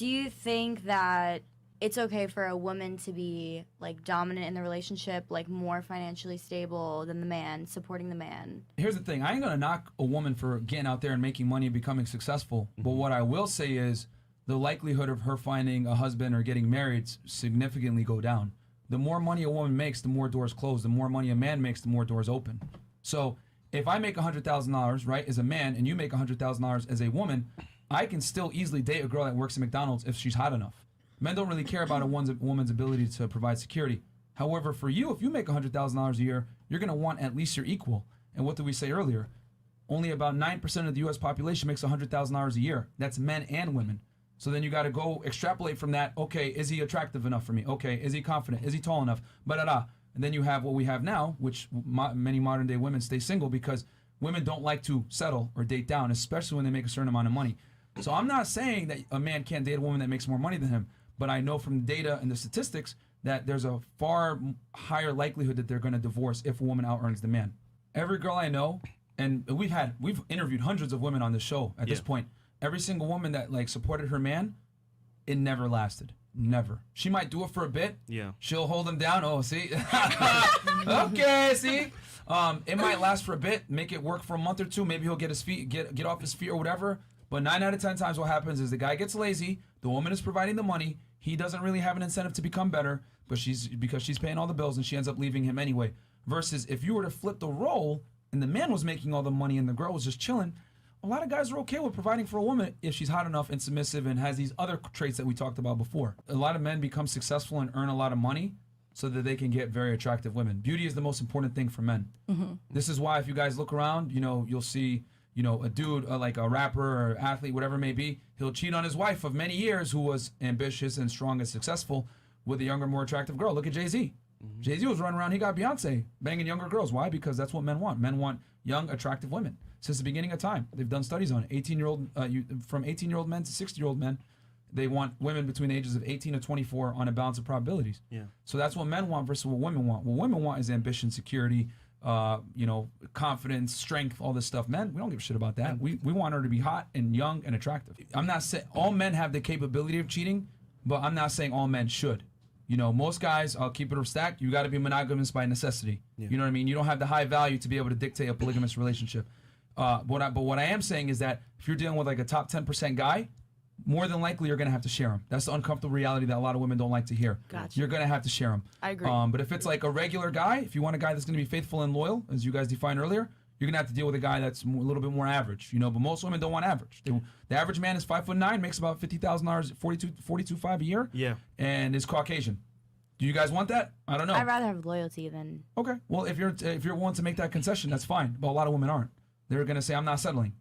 Do you think that it's okay for a woman to be like dominant in the relationship, like more financially stable than the man, supporting the man? Here's the thing. I ain't gonna knock a woman for getting out there and making money and becoming successful. But what I will say is the likelihood of her finding a husband or getting married significantly go down. The more money a woman makes, the more doors close. The more money a man makes, the more doors open. So if I make $100,000, right, as a man, and you make $100,000 as a woman, I can still easily date a girl that works at McDonald's if she's hot enough. Men don't really care about a woman's ability to provide security. However, for you, if you make $100,000 a year, you're going to want at least your equal. And what did we say earlier? Only about 9% of the U.S. population makes $100,000 a year. That's men and women. So then you got to go extrapolate from that. Okay, is he attractive enough for me? Okay, is he confident? Is he tall enough? Ba-da-da. And then you have what we have now, which many modern day women stay single because women don't like to settle or date down, especially when they make a certain amount of money. So I'm not saying that a man can't date a woman that makes more money than him. But I know from the data and the statistics that there's a far higher likelihood that they're going to divorce if a woman out-earns the man. Every girl I know, and we've interviewed hundreds of women on this show at this point. Every single woman that like supported her man, it never lasted. Never. She might do it for a bit. Yeah. She'll hold him down. Oh, see? Okay, see? It might last for a bit, make it work for a month or two. Maybe he'll get his feet, get off his feet or whatever. But 9 out of 10 times what happens is the guy gets lazy, the woman is providing the money, he doesn't really have an incentive to become better, but because she's paying all the bills and she ends up leaving him anyway. Versus if you were to flip the role and the man was making all the money and the girl was just chilling, a lot of guys are okay with providing for a woman if she's hot enough and submissive and has these other traits that we talked about before. A lot of men become successful and earn a lot of money so that they can get very attractive women. Beauty is the most important thing for men. Mm-hmm. This is why if you guys look around, you'll see a dude like a rapper or athlete, whatever it may be, he'll cheat on his wife of many years who was ambitious and strong and successful with a younger, more attractive girl. Look at Jay-Z. Mm-hmm. Jay-Z was running around, he got Beyonce, banging younger girls. Why? Because that's what men want. Men want young, attractive women. Since the beginning of time, they've done studies on it. From 18-year-old men to 60-year-old men, they want women between the ages of 18 and 24 on a balance of probabilities. Yeah. So that's what men want versus what women want. What women want is ambition, security, confidence, strength, all this stuff. Men, we don't give a shit about that. We want her to be hot and young and attractive. I'm not saying all men have the capability of cheating, but I'm not saying all men should. Most guys, I'll keep it a stack, you got to be monogamous by necessity. Yeah. You know what I mean? You don't have the high value to be able to dictate a polygamous relationship. But what I am saying is that if you're dealing with like a top 10% guy, more than likely you're going to have to share him. That's the uncomfortable reality that a lot of women don't like to hear. Gotcha. You're going to have to share him. I agree. But if it's like a regular guy, if you want a guy that's going to be faithful and loyal, as you guys defined earlier, you're going to have to deal with a guy that's a little bit more average. But most women don't want average. The average man is 5'9", makes about $50,000, $42,500 a year. Yeah. And is Caucasian. Do you guys want that? I don't know. I'd rather have loyalty than... Okay. Well, if you're willing to make that concession, that's fine. But a lot of women aren't. They're going to say, I'm not settling,